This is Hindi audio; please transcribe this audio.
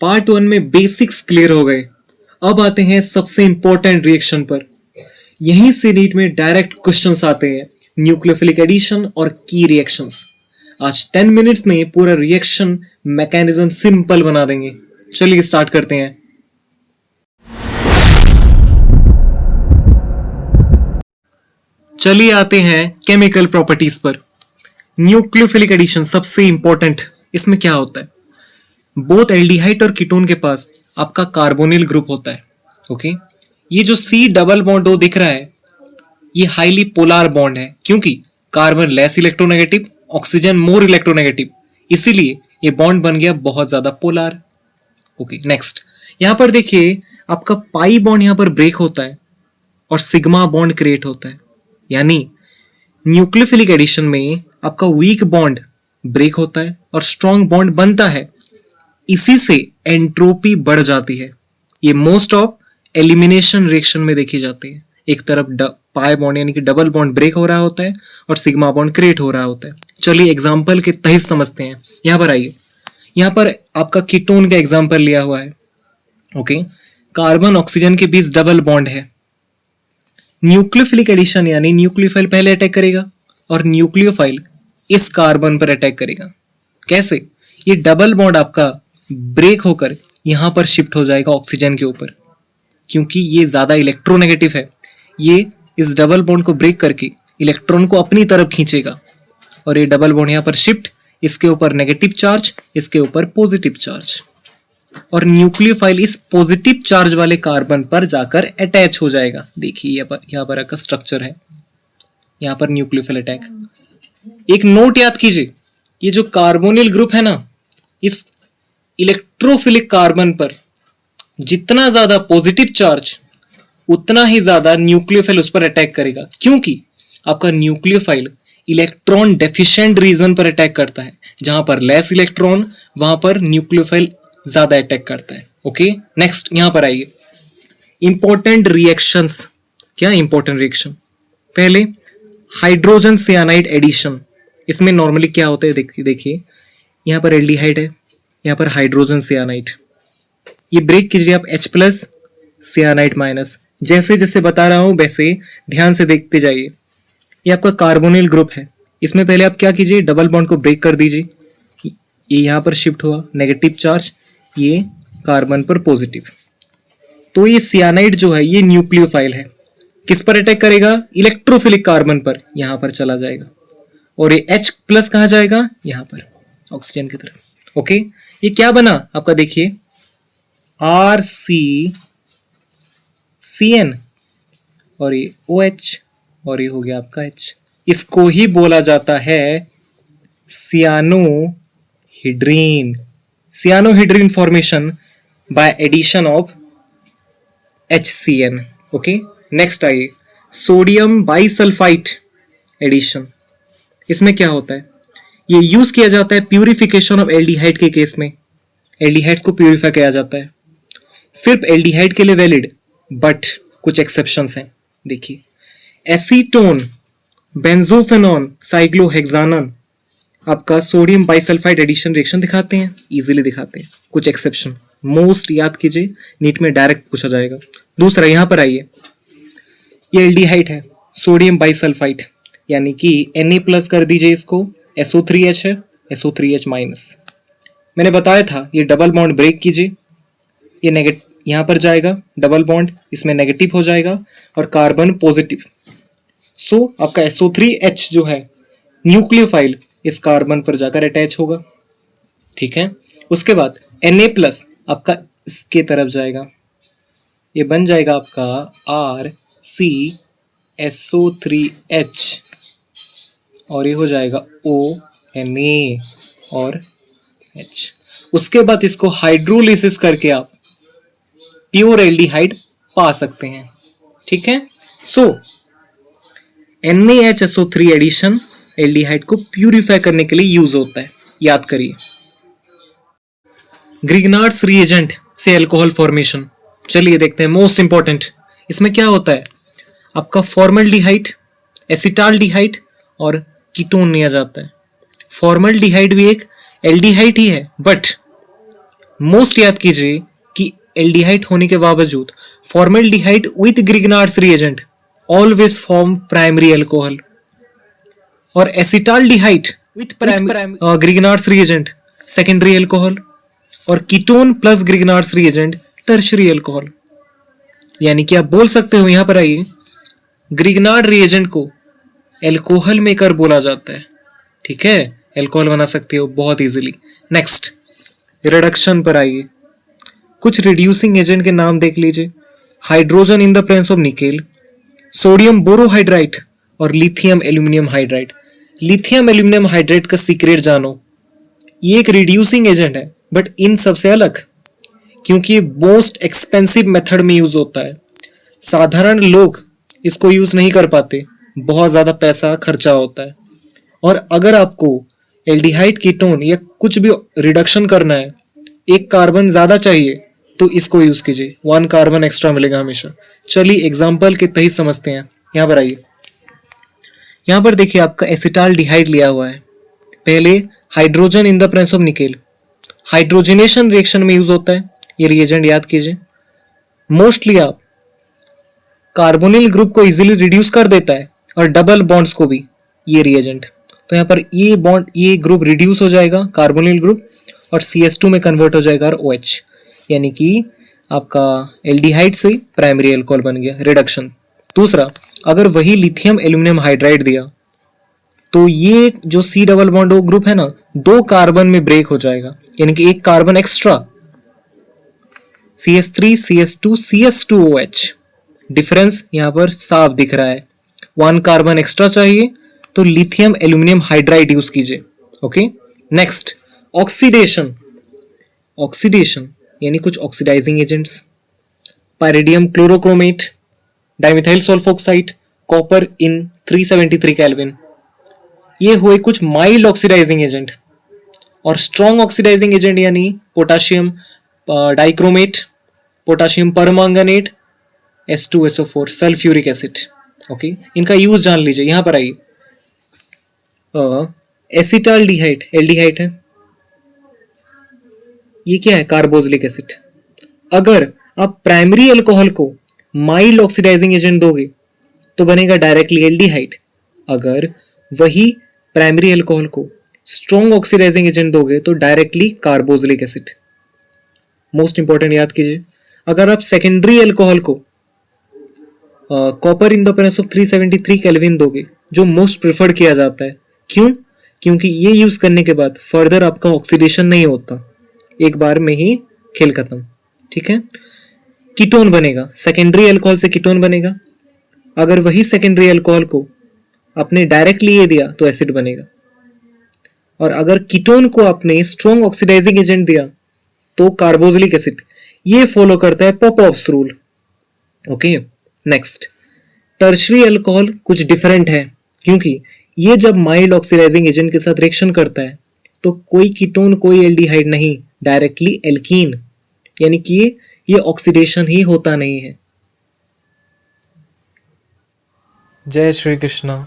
पार्ट 1 में बेसिक्स क्लियर हो गए। अब आते हैं सबसे इंपॉर्टेंट रिएक्शन पर। यहीं से नीट में डायरेक्ट क्वेश्चंस आते हैं, न्यूक्लियोफिलिक एडिशन और की रिएक्शंस। आज 10 मिनट्स में पूरा रिएक्शन मैकेनिज्म सिंपल बना देंगे। चलिए स्टार्ट करते हैं। चलिए आते हैं केमिकल प्रॉपर्टीज पर। न्यूक्लियोफिलिक एडिशन सबसे इंपॉर्टेंट। इसमें क्या होता है, बोथ एल्डिहाइड और कीटोन के पास आपका कार्बोनिल ग्रुप होता है। ओके, ये जो C डबल बॉन्ड ओ दिख रहा है ये हाईली पोलर बॉन्ड है, क्योंकि carbon less electronegative, oxygen more electronegative, इसीलिए ये बॉन्ड बन गया बहुत ज्यादा पोलर। ओके, नेक्स्ट यहां पर देखिए आपका पाई बॉन्ड यहां पर ब्रेक होता है और सिग्मा बॉन्ड क्रिएट होता है। यानी न्यूक्लियोफिलिक एडिशन में आपका वीक बॉन्ड ब्रेक होता है और स्ट्रॉन्ग बॉन्ड बनता है, इसी से एंट्रोपी बढ़ जाती है। ये मोस्ट ऑफ एलिमिनेशन रिएक्शन में देखी जाती है। एक तरफ पाई बॉन्ड यानी कि डबल बॉन्ड ब्रेक हो रहा होता है और सिग्मा बॉन्ड क्रिएट हो रहा होता है। चलिए एग्जांपल के तहत समझते हैं। यहां पर आइए, यहां पर आपका कीटोन का एग्जांपल लिया हुआ है। ओके, कार्बन ऑक्सीजन के बीच डबल बॉन्ड है। न्यूक्लियोफिलिक एडिशन यानी न्यूक्लियोफाइल पहले अटैक करेगा और न्यूक्लियोफाइल इस कार्बन पर अटैक करेगा। कैसे? ये डबल बॉन्ड आपका ब्रेक होकर यहां पर शिफ्ट हो जाएगा ऑक्सीजन के ऊपर, क्योंकि ये ज्यादा इलेक्ट्रोनेगेटिव है। ये इस डबल बॉन्ड को ब्रेक करके इलेक्ट्रॉन को अपनी तरफ खींचेगा और ये डबल बॉन्ड यहां पर शिफ्ट, इसके ऊपर नेगेटिव चार्ज, इसके ऊपर पॉजिटिव चार्ज, और न्यूक्लियोफाइल इस पॉजिटिव चार्ज वाले कार्बन पर जाकर अटैच हो जाएगा। देखिए यहाँ पर का स्ट्रक्चर है, यहाँ पर न्यूक्लियोफाइल अटैक। एक नोट याद कीजिए, ये जो कार्बोनिल ग्रुप है ना, इस इलेक्ट्रोफिलिक कार्बन पर जितना ज्यादा पॉजिटिव चार्ज उतना ही ज्यादा न्यूक्लियोफाइल उस पर अटैक करेगा, क्योंकि आपका न्यूक्लियोफाइल इलेक्ट्रॉन डेफिशिएंट रीजन पर अटैक करता है। जहां पर लेस इलेक्ट्रॉन वहां पर न्यूक्लियोफाइल ज्यादा अटैक करता है। ओके, नेक्स्ट यहां पर आइए, इंपॉर्टेंट रिएक्शंस। क्या इंपॉर्टेंट रिएक्शन? पहले हाइड्रोजन सियानाइड एडिशन। इसमें नॉर्मली क्या होता है, देखिए यहां पर एल्डिहाइड है, यहां पर हाइड्रोजन सियानाइड। ये ब्रेक कीजिए आप H प्लस सियानाइड माइनस। जैसे जैसे बता रहा हूं वैसे ध्यान से देखते जाइए। ये आपका कार्बोनिल ग्रुप है, इसमें पहले आप क्या कीजिए, डबल बॉन्ड को ब्रेक कर दीजिए। ये यहां पर शिफ्ट हुआ नेगेटिव चार्ज, ये कार्बन पर पॉजिटिव। तो ये सियानाइड जो है ये न्यूक्लियोफाइल है, किस पर अटैक करेगा? इलेक्ट्रोफिलिक कार्बन पर, यहां पर चला जाएगा। और ये H प्लस कहां जाएगा? यहां पर ऑक्सीजन की तरफ। ओके, ये क्या बना आपका, देखिए RCCN और ये OH और ये हो गया आपका H। इसको ही बोला जाता है cyanohydrin. Cyanohydrin formation by addition of HCN। Okay, next आइए, सोडियम बाइसल्फाइड एडिशन। इसमें क्या होता है, ये यूज किया जाता है प्यूरिफिकेशन ऑफ एल्डिहाइड के केस में। एल्डिहाइड को प्यूरिफाई किया जाता है, सिर्फ एल्डिहाइड के लिए वैलिड, बट कुछ एक्सेप्शंस हैं। देखिए एसीटोन, बेंजोफेनॉन, साइक्लोहेक्सानॉन आपका सोडियम बाइसल्फाइड एडिशन रिएक्शन दिखाते हैं, इजीली दिखाते हैं। कुछ एक्सेप्शन मोस्ट याद कीजिए, नीट में डायरेक्ट पूछा जाएगा। दूसरा यहां पर आइए, ये एल्डिहाइड है सोडियम बाइसल्फाइड, यानी कि Na प्लस कर दीजिए इसको, SO3H है, SO3H माइनस। मैंने बताया था ये डबल बॉन्ड ब्रेक कीजिए, ये नेगेटिव यहां पर जाएगा, डबल बॉन्ड इसमें नेगेटिव हो जाएगा और कार्बन पॉजिटिव। सो आपका SO3H जो है न्यूक्लियोफाइल इस कार्बन पर जाकर अटैच होगा। ठीक है, उसके बाद Na प्लस आपका इसके तरफ जाएगा, ये बन जाएगा आपका RCSO3H और ये हो जाएगा ONA और H। उसके बाद इसको हाइड्रोलिसिस करके आप प्योर एल्डिहाइड पा सकते हैं। ठीक है, सो NaHSO3 एडिशन एल्डिहाइड को प्यूरिफाई करने के लिए यूज होता है, याद करिए। ग्रिग्नार्ड्स रिएजेंट से अल्कोहल फॉर्मेशन। चलिए देखते हैं, मोस्ट इंपॉर्टेंट। इसमें क्या होता है, आपका फॉर्मल्डिहाइड, एसिटाल्डिहाइड और कीटोन लिया जाता है। फॉर्मल्डिहाइड भी एक एल्डिहाइड ही है, बट मोस्ट याद कीजिए कि एल्डिहाइड होने के बावजूद formaldehyde with Grignard's reagent always form primary alcohol, और acetaldehyde with Grignard's reagent secondary alcohol, और ketone plus Grignard's reagent tertiary alcohol. यानी कि आप बोल सकते हो, यहां पर आइए, ग्रिग्नार्ड रिएजेंट को एल्कोहल मेकर बोला जाता है। ठीक है, एल्कोहल बना सकते हो बहुत इजीली। नेक्स्ट, रिडक्शन पर आइए। कुछ रिड्यूसिंग एजेंट के नाम देख लीजिए। Hydrogen in the presence of nickel, sodium borohydride और lithium aluminium hydride. Lithium aluminium hydride का सीक्रेट जानो, ये एक रिड्यूसिंग एजेंट है बट इन सबसे अलग, क्योंकि ये मोस्ट एक्सपेंसिव मेथड में यूज होता है। साधारण लोग इसको यूज नहीं कर पाते, बहुत ज्यादा पैसा खर्चा होता है। और अगर आपको एल्डिहाइड कीटोन या कुछ भी रिडक्शन करना है, एक कार्बन ज्यादा चाहिए, तो इसको यूज कीजिए, 1 कार्बन एक्स्ट्रा मिलेगा हमेशा। चलिए एग्जाम्पल के तहत समझते हैं। यहां पर आइए, यहां पर देखिए आपका एसिटाल्डिहाइड लिया हुआ है। पहले hydrogen in the presence of nickel, hydrogenation reaction में यूज होता है ये रिएजेंट, याद कीजिए। मोस्टली आप कार्बोनिल ग्रुप को इजीली रिड्यूस कर देता है और डबल बॉन्ड्स को भी ये रिएजेंट। तो यहाँ पर ये बॉन्ड, ये ग्रुप रिड्यूस हो जाएगा कार्बोनिल ग्रुप, और CH2 में कन्वर्ट हो जाएगा और OH, यानी कि आपका एल्डिहाइड से प्राइमरी अल्कोहल बन गया, रिडक्शन। दूसरा, अगर वही लिथियम एल्यूमिनियम हाइड्राइड दिया तो ये जो C double bond O group है ना, 2 कार्बन में ब्रेक हो जाएगा, यानी कि एक carbon extra, CH3 CH2 CH2OH। Difference यहां पर साफ दिख रहा है, 1 कार्बन एक्स्ट्रा चाहिए तो लिथियम एल्यूमिनियम हाइड्राइड यूज कीजिए। Okay, next, oxidation. ऑक्सीडेशन यानी कुछ oxidising agents, pyridinium chlorochromate, dimethyl sulphoxide, copper in 373 kelvin, ये हुए कुछ माइल्ड ऑक्सीडाइजिंग एजेंट। और स्ट्रॉन्ग ऑक्सीडाइजिंग एजेंट यानी potassium dichromate, potassium permanganate, H2SO4, sulphuric acid. Okay, इनका यूज जान लीजिए। यहां पर आइए, एसिटाल्डिहाइड एल्डिहाइड है, ये क्या है, कार्बोक्सिलिक एसिड। अगर आप प्राइमरी अल्कोहल को माइल्ड ऑक्सीडाइजिंग एजेंट दोगे तो बनेगा डायरेक्टली एल्डिहाइड। अगर वही प्राइमरी अल्कोहल को स्ट्रॉन्ग ऑक्सीडाइजिंग एजेंट दोगे तो directly carboxylic acid. Most important याद कीजिए, अगर आप सेकेंडरी अल्कोहल को copper in the presence of 373 kelvin दोगे, जो मोस्ट प्रेफर्ड किया जाता है। क्यों? क्योंकि ये यूज करने के बाद फर्दर आपका ऑक्सीडेशन नहीं होता, एक बार में ही खेल खत्म। ठीक है, कीटोन बनेगा, सेकेंडरी अल्कोहल से कीटोन बनेगा। अगर वही सेकेंडरी अल्कोहल को आपने डायरेक्टली ये दिया तो एसिड बनेगा, और अगर कीटोन को आपने स्ट्रॉन्ग ऑक्सीडाइजिंग एजेंट दिया तो कार्बोक्सिलिक एसिड। ये फॉलो करता है Popoff's rule. Okay, next, tertiary alcohol कुछ डिफरेंट है, क्योंकि ये जब माइल्ड ऑक्सीडाइजिंग एजेंट के साथ रिएक्शन करता है तो कोई कीटोन कोई एल्डिहाइड नहीं, डायरेक्टली एल्कीन, यानी कि ये ऑक्सीडेशन ही होता नहीं है। जय श्री कृष्णा।